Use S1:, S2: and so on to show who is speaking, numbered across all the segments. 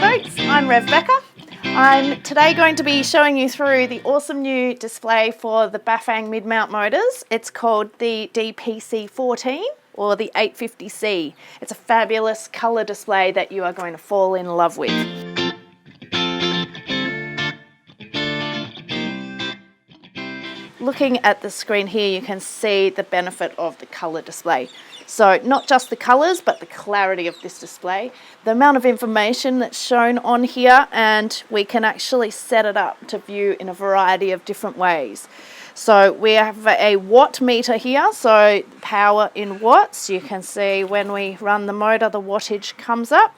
S1: folks, I'm RevBecca. I'm today going to be showing you through the awesome new display for the Bafang mid-mount motors. It's called the DCP-18 or the 850C. It's a fabulous colour display that you are going to fall in love with. Looking at the screen here, you can see the benefit of the colour display. So not just the colours, but the clarity of this display, the amount of information that's shown on here, and we can actually set it up to view in a variety of different ways. So we have a watt meter here, so power in watts. You can see when we run the motor, the wattage comes up.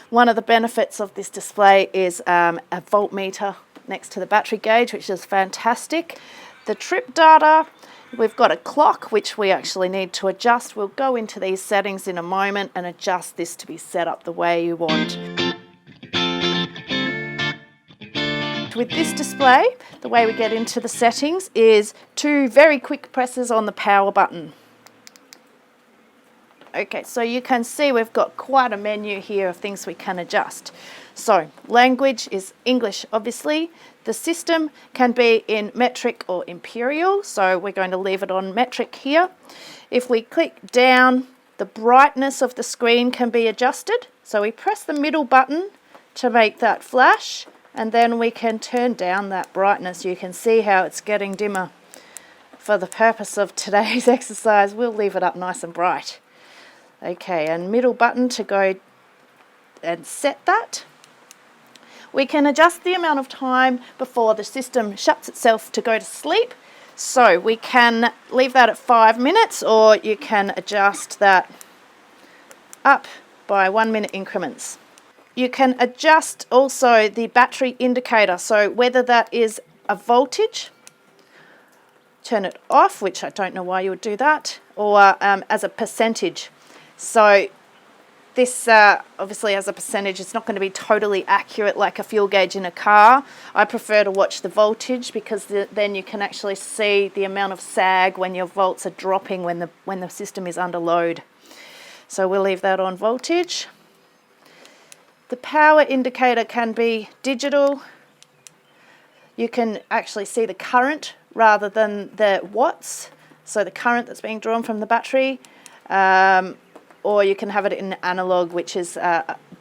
S1: One of the benefits of this display is a voltmeter next to the battery gauge, which is fantastic. The trip data, we've got a clock which we actually need to adjust. We'll go into these settings in a moment and adjust this to be set up the way you want. With this display, the way we get into the settings is 2 very quick presses on the power button. Okay, so you can see we've got quite a menu here of things we can adjust. So language is English, obviously. The system can be in metric or imperial, so we're going to leave it on metric here. If we click down, the brightness of the screen can be adjusted. So we press the middle button to make that flash, and then we can turn down that brightness. You can see how it's getting dimmer. For the purpose of today's exercise, we'll leave it up nice and bright. Okay, and middle button to go and set that. We can adjust the amount of time before the system shuts itself to go to sleep. So we can leave that at 5 minutes, or you can adjust that up by 1 minute increments. You can adjust also the battery indicator, so whether that is a voltage, turn it off, which I don't know why you would do that, or as a percentage. So this obviously as a percentage, it's not going to be totally accurate like a fuel gauge in a car. I prefer to watch the voltage because then you can actually see the amount of sag when your volts are dropping when the system is under load. So we'll leave that on voltage. The power indicator can be digital. You can actually see the current rather than the watts, so the current that's being drawn from the battery. Or you can have it in analog, which is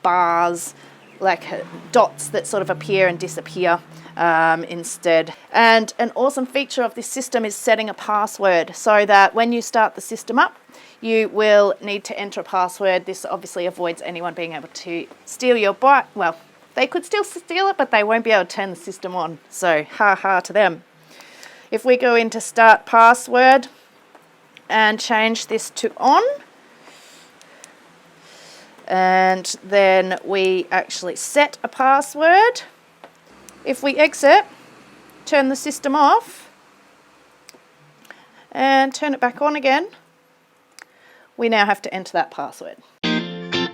S1: bars, like dots that sort of appear and disappear instead. And an awesome feature of this system is setting a password, so that when you start the system up, you will need to enter a password. This obviously avoids anyone being able to steal your bike. Well, they could still steal it, but they won't be able to turn the system on. So ha to them. If we go into start password and change this to on, and then we actually set a password. If we exit, turn the system off and turn it back on again, we now have to enter that password. The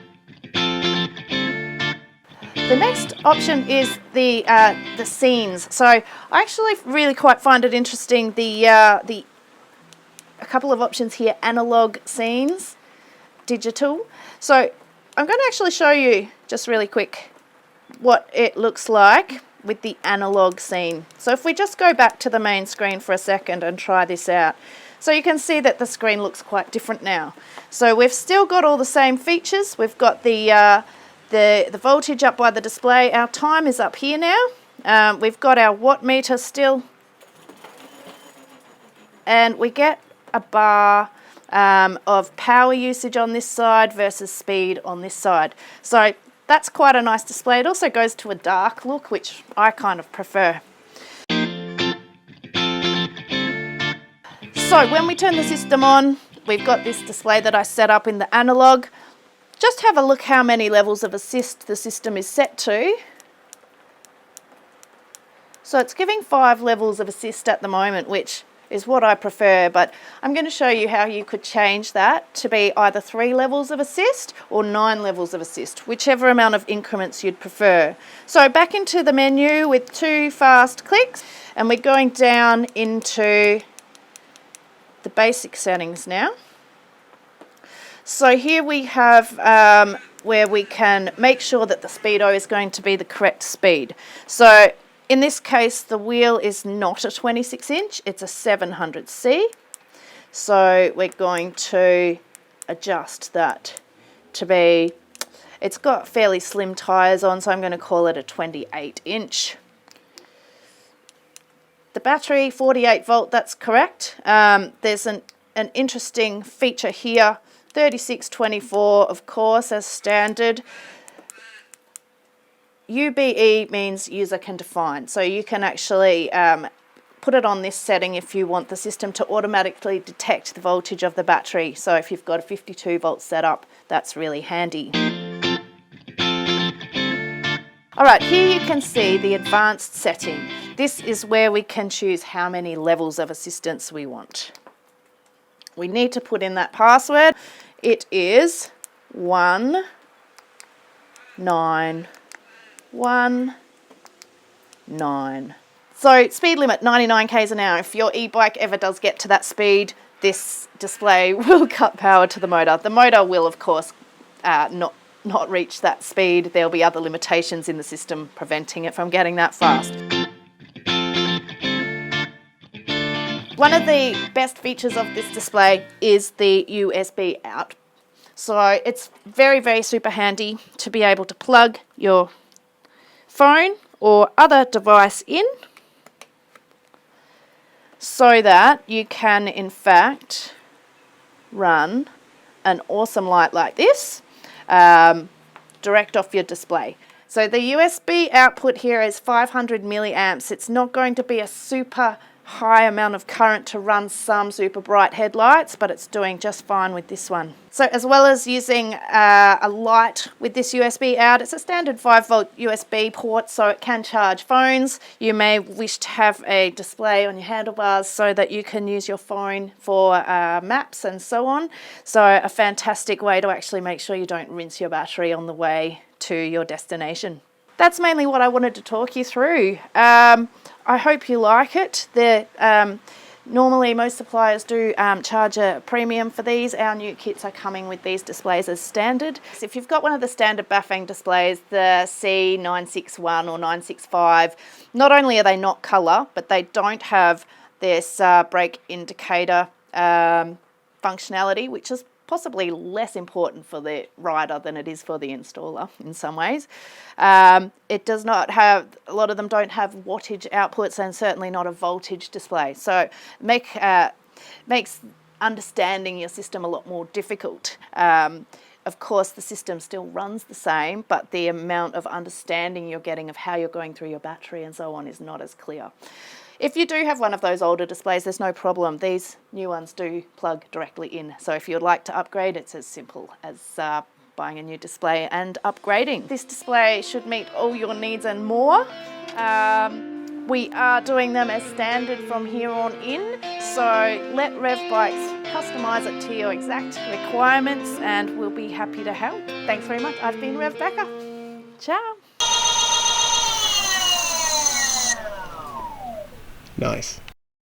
S1: next option is the scenes. So I actually really quite find it interesting, a couple of options here: analog scenes, digital. So I'm going to actually show you just really quick what it looks like with the analog scene. So if we just go back to the main screen for a second and try this out. So you can see that the screen looks quite different now. So we've still got all the same features. We've got the voltage up by the display. Our time is up here now. We've got our watt meter still. And we get a bar of power usage on this side versus speed on this side. So that's quite a nice display. It also goes to a dark look, which I kind of prefer. So when we turn the system on, we've got this display that I set up in the analog. Just have a look how many levels of assist the system is set to. So it's giving 5 levels of assist at the moment, which is what I prefer, but I'm going to show you how you could change that to be either 3 levels of assist or 9 levels of assist, whichever amount of increments you'd prefer. So back into the menu with 2 fast clicks, and we're going down into the basic settings now. So here we have where we can make sure that the speedo is going to be the correct speed. So in this case, the wheel is not a 26-inch, it's a 700C. So we're going to adjust that to be, it's got fairly slim tyres on, so I'm going to call it a 28-inch. The battery, 48 volt, that's correct. There's an interesting feature here, 3624, of course, as standard. UBE means user can define, so you can actually put it on this setting if you want the system to automatically detect the voltage of the battery. So if you've got a 52 volt setup, that's really handy. Alright, here you can see the advanced setting. This is where we can choose how many levels of assistance we want. We need to put in that password. It is 1919. So speed limit 99 k's an hour. If your e-bike ever does get to that speed, this display will cut power to the motor. The motor will, of course, not reach that speed. There'll be other limitations in the system preventing it from getting that fast. One of the best features of this display is the USB out. So it's very, very super handy to be able to plug your phone or other device in so that you can, in fact, run an awesome light like this direct off your display. So the USB output here is 500 milliamps. It's not going to be a super high amount of current to run some super bright headlights, but it's doing just fine with this one. So as well as using a light with this USB out, it's a standard 5 volt USB port, so it can charge phones. You may wish to have a display on your handlebars so that you can use your phone for maps and so on. So a fantastic way to actually make sure you don't rinse your battery on the way to your destination. That's mainly what I wanted to talk you through. I hope you like it. Normally most suppliers do charge a premium for these. Our new kits are coming with these displays as standard. So if you've got one of the standard Bafang displays, the C961 or 965, not only are they not colour, but they don't have this brake indicator functionality, which is possibly less important for the rider than it is for the installer in some ways. It does not have, a lot of them don't have wattage outputs and certainly not a voltage display. So makes understanding your system a lot more difficult. Of course, the system still runs the same, but the amount of understanding you're getting of how you're going through your battery and so on is not as clear. If you do have one of those older displays, there's no problem. These new ones do plug directly in. So if you'd like to upgrade, it's as simple as buying a new display and upgrading. This display should meet all your needs and more. We are doing them as standard from here on in. So let RevBecca customise it to your exact requirements and we'll be happy to help. Thanks very much. I've been RevBecca. Ciao.
S2: Nice.